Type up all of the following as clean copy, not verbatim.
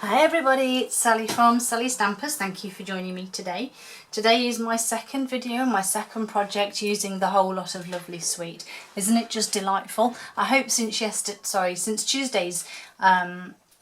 Hi everybody, it's Sally from Sally Stampers. Thank you for joining me today. Today is my second video, my second project using the Whole Lot of Lovely suite. Isn't it just delightful? I hope since Tuesday's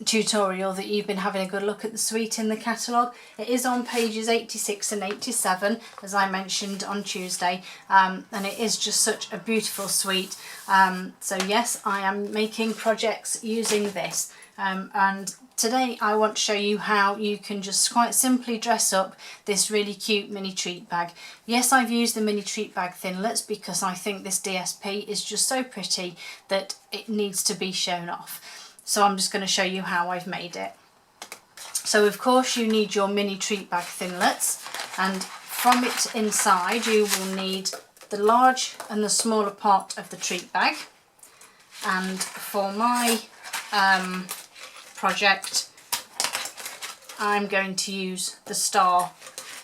tutorial that you've been having a good look at the suite in the catalogue. It is on pages 86 and 87 as I mentioned on Tuesday, and it is just such a beautiful suite. So yes, I am making projects using this. And today I want to show you how you can just quite simply dress up this really cute mini treat bag. Yes, I've used the mini treat bag thinlets because I think this DSP is just so pretty that it needs to be shown off. So I'm just going to show you how I've made it. So of course you need your mini treat bag thinlets, and from it inside you will need the large and the smaller part of the treat bag. And for my project I'm going to use the star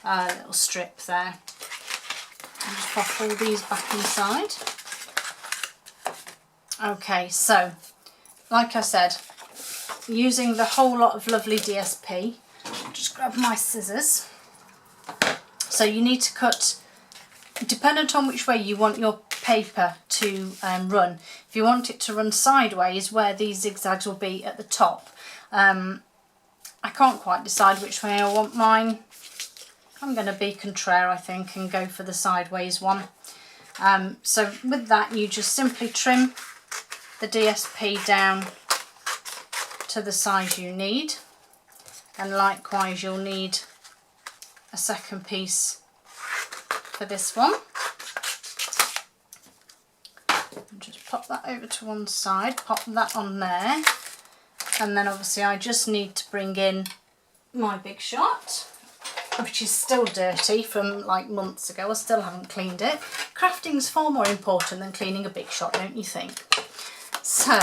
little strip there. I'll just pop all these back inside. Okay, so like I said, using the Whole Lot of Lovely DSP, I'll just grab my scissors. So you need to cut, dependent on which way you want your paper to run. If you want it to run sideways, where these zigzags will be at the top, I can't quite decide which way I want mine. I'm going to be contraire, I think, and go for the sideways one. So with that you just simply trim the DSP down to the size you need, and likewise you'll need a second piece for this one. And just pop that over to one side, pop that on there, and then obviously I just need to bring in my Big Shot, which is still dirty from like months ago. I still haven't cleaned it. Crafting's far more important than cleaning a Big Shot, don't you think? So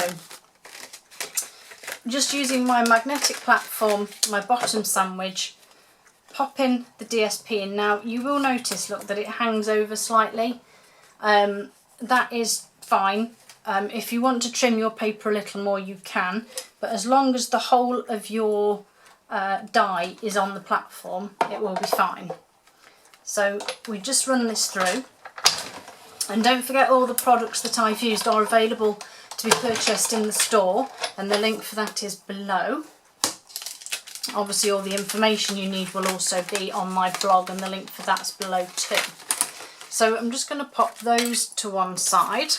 just using my magnetic platform, my bottom sandwich, popping the DSP in. Now you will notice, look, that it hangs over slightly. That is fine. If you want to trim your paper a little more you can, but as long as the whole of your die is on the platform it will be fine. So we just run this through, and don't forget all the products that I've used are available to be purchased in the store, and the link for that is below. Obviously all the information you need will also be on my blog, and the link for that's below too. So I'm just going to pop those to one side,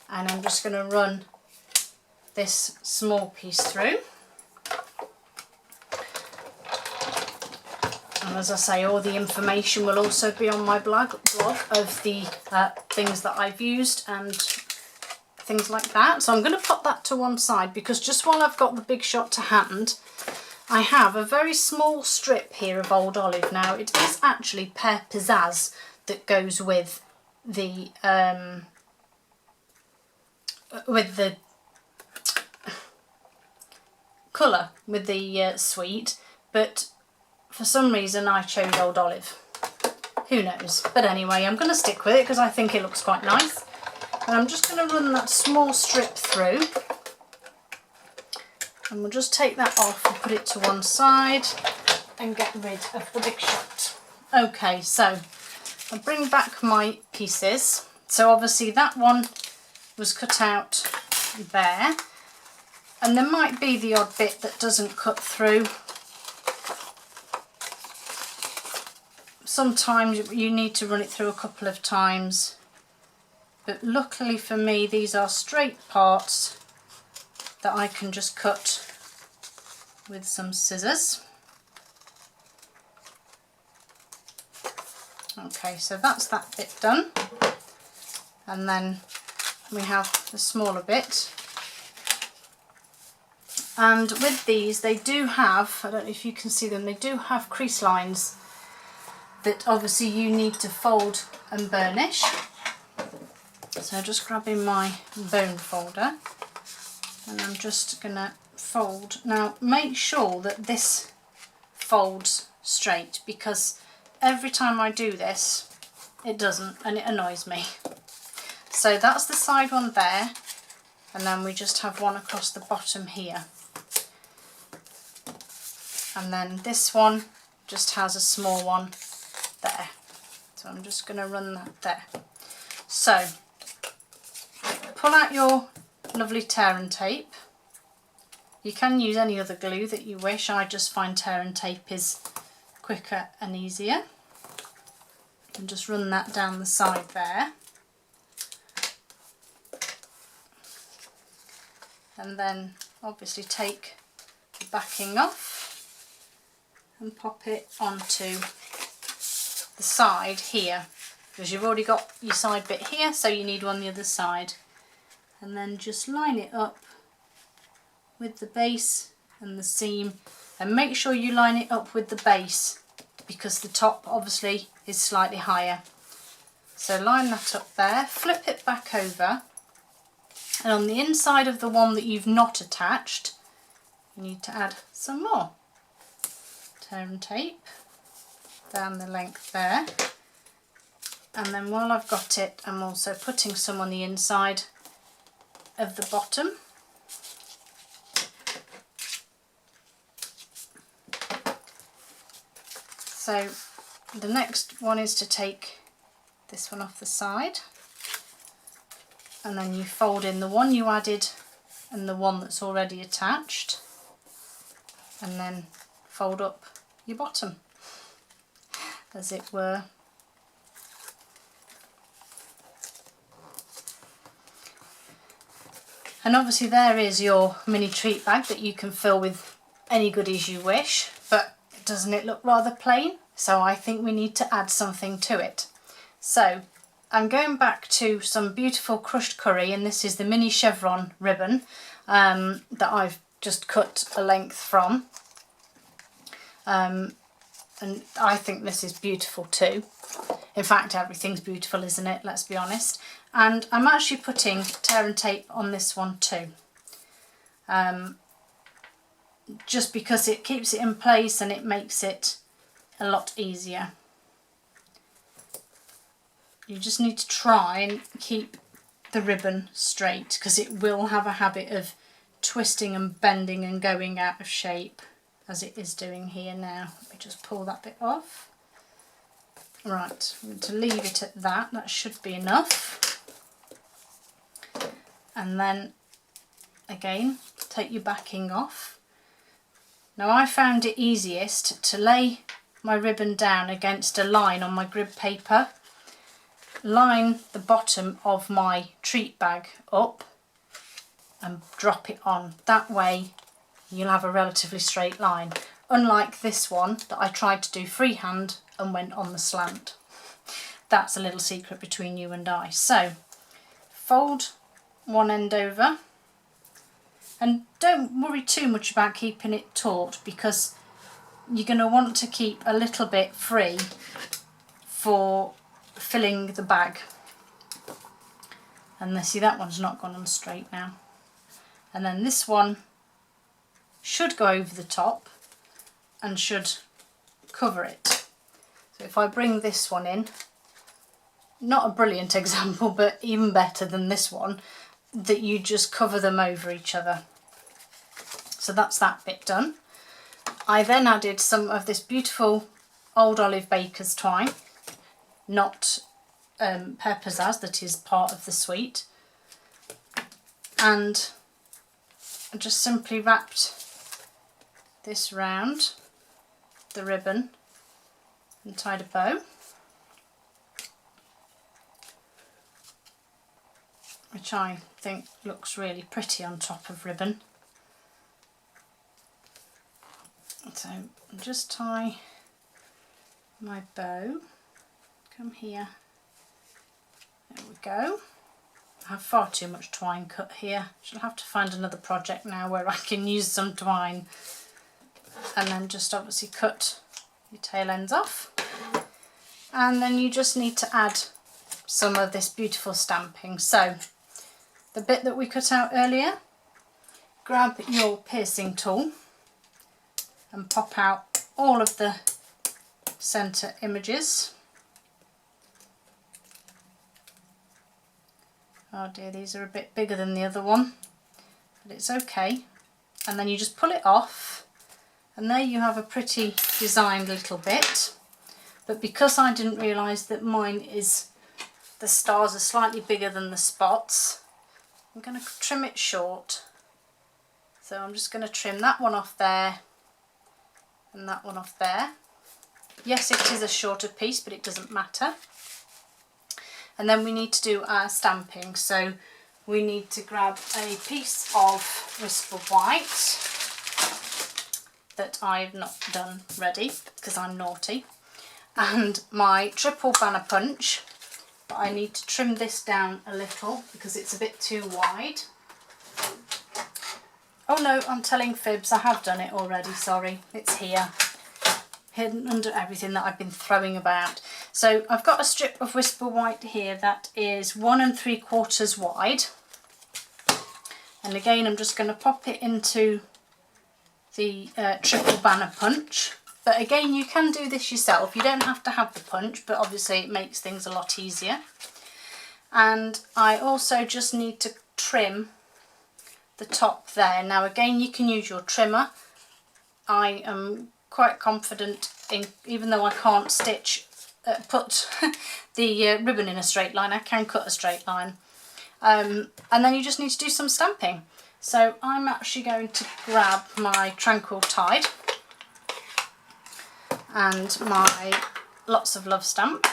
and I'm just going to run this small piece through. And as I say, all the information will also be on my blog of the things that I've used and things like that. So I'm going to pop that to one side, because just while I've got the Big Shot to hand, I have a very small strip here of Old Olive. Now it is actually Pear Pizzazz that goes with the colour, with the sweet, but for some reason I chose Old Olive. Who knows? But anyway, I'm going to stick with it because I think it looks quite nice. And I'm just going to run that small strip through, and we'll just take that off and put it to one side and get rid of the Big Shot. Okay, so I'll bring back my pieces. So obviously that one was cut out there, and there might be the odd bit that doesn't cut through. Sometimes you need to run it through a couple of times, but luckily for me these are straight parts that I can just cut with some scissors. Okay, so that's that bit done, and then we have the smaller bit. And with these they do have, I don't know if you can see them, they do have crease lines that obviously you need to fold and burnish. So just grabbing my bone folder, and I'm just going to fold. Now make sure that this folds straight, because every time I do this it doesn't, and it annoys me. So that's the side one there, and then we just have one across the bottom here. and then this one just has a small one there. So I'm just going to run that there. So pull out your lovely tear and tape. You can use any other glue that you wish. I just find tear and tape is quicker and easier. And just run that down the side there. And then obviously take the backing off and pop it onto the side here, because you've already got your side bit here, so you need one the other side. And then just line it up with the base and the seam, and make sure you line it up with the base because the top obviously is slightly higher. So line that up there, flip it back over, and on the inside of the one that you've not attached you need to add some more tear and tape down the length there. And then while I've got it, I'm also putting some on the inside of the bottom. So the next one is to take this one off the side, and then you fold in the one you added and the one that's already attached, and then fold up your bottom, as it were. And obviously there is your mini treat bag that you can fill with any goodies you wish, but doesn't it look rather plain? So I think we need to add something to it. So I'm going back to some beautiful crushed curry, and this is the mini chevron ribbon that I've just cut a length from. And I think this is beautiful too. In fact, everything's beautiful, isn't it? Let's be honest. And I'm actually putting tear and tape on this one too. Just because it keeps it in place and it makes it a lot easier. You just need to try and keep the ribbon straight, because it will have a habit of twisting and bending and going out of shape, as it is doing here now. Let me just pull that bit off. Right, I'm going to leave it at that. That should be enough. And then again, take your backing off. Now I found it easiest to lay my ribbon down against a line on my grid paper, line the bottom of my treat bag up and drop it on. That way you'll have a relatively straight line, unlike this one that I tried to do freehand and went on the slant. That's a little secret between you and I. So fold one end over, and don't worry too much about keeping it taut, because you're going to want to keep a little bit free for filling the bag. And see, that one's not gone on straight now. And then this one should go over the top and should cover it. So if I bring this one in, not a brilliant example, but even better than this one, that you just cover them over each other. So that's that bit done. I then added some of this beautiful Old Olive Baker's twine, not Peppersaz, that is part of the suite, and I just simply wrapped this round the ribbon and tied a bow, which I think looks really pretty on top of ribbon. So just tie my bow, come here, there we go. I have far too much twine cut here. Shall have to find another project now where I can use some twine. And then just obviously cut your tail ends off. And then you just need to add some of this beautiful stamping. So the bit that we cut out earlier, grab your piercing tool and pop out all of the centre images. Oh dear, these are a bit bigger than the other one, but it's okay. And then you just pull it off And there you have a pretty designed little bit. But because I didn't realise that mine is, the stars are slightly bigger than the spots, I'm going to trim it short. So I'm just going to trim that one off there and that one off there. Yes, it is a shorter piece, but it doesn't matter. And then we need to do our stamping. So we need to grab a piece of Whisper White that I've not done ready because I'm naughty, and my triple banner punch, but I need to trim this down a little because it's a bit too wide. Oh no, I'm telling fibs, I have done it already, sorry, it's here, hidden under everything that I've been throwing about. So I've got a strip of Whisper White here that is 1 3/4 wide, and again I'm just going to pop it into the triple banner punch. But again, you can do this yourself, you don't have to have the punch, but obviously it makes things a lot easier. And I also just need to trim the top there. Now again, you can use your trimmer. I am quite confident in, even though I can't put the ribbon in a straight line, I can cut a straight line. And then you just need to do some stamping. So I'm actually going to grab my Tranquil Tide and my Lots of Love stamp,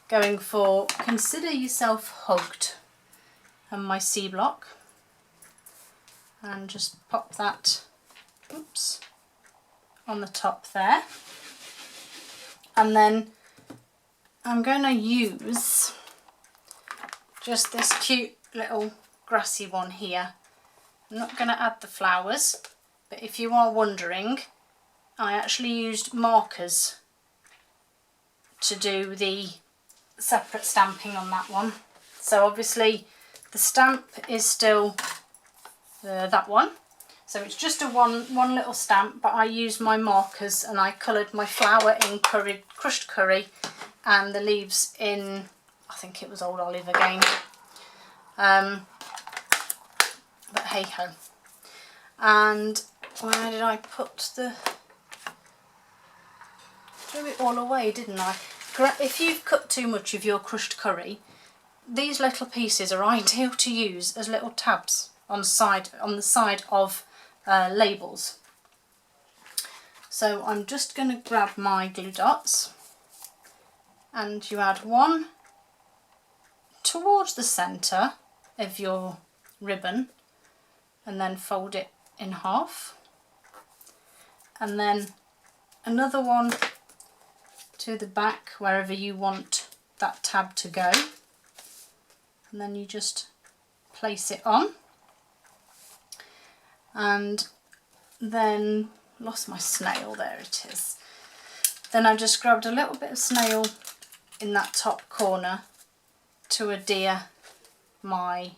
going for Consider Yourself Hugged, and my C block, and just pop that, oops, on the top there. And then I'm going to use just this cute little grassy one here. I'm not going to add the flowers, but if you are wondering, I actually used markers to do the separate stamping on that one. So obviously the stamp is still that one, so it's just a one little stamp, but I used my markers and I coloured my flower in crushed curry and the leaves in, I think it was Old Olive again. But hey ho. And where did I put the... Threw it all away, didn't I? If you've cut too much of your crushed curry, these little pieces are ideal to use as little tabs on the side of labels. So I'm just going to grab my glue dots, and you add one towards the centre of your ribbon and then fold it in half, and then another one to the back wherever you want that tab to go, and then you just place it on. And then, lost my snail, there it is. Then I just grabbed a little bit of snail in that top corner to adhere my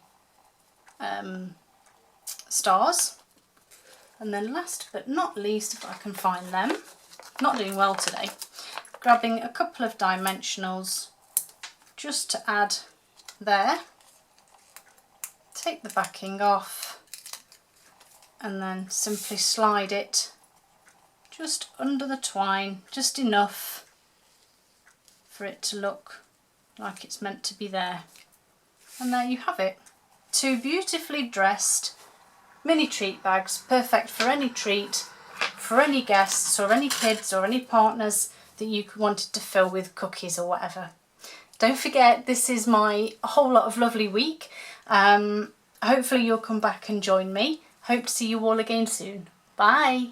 stars. And then last but not least, if I can find them, not doing well today, grabbing a couple of dimensionals just to add there, take the backing off, and then simply slide it just under the twine, just enough for it to look like it's meant to be there. And there you have it. 2 beautifully dressed mini treat bags, perfect for any treat, for any guests or any kids or any partners that you wanted to fill with cookies or whatever. Don't forget, this is my whole lot of lovely week. Hopefully you'll come back and join me. Hope to see you all again soon. Bye.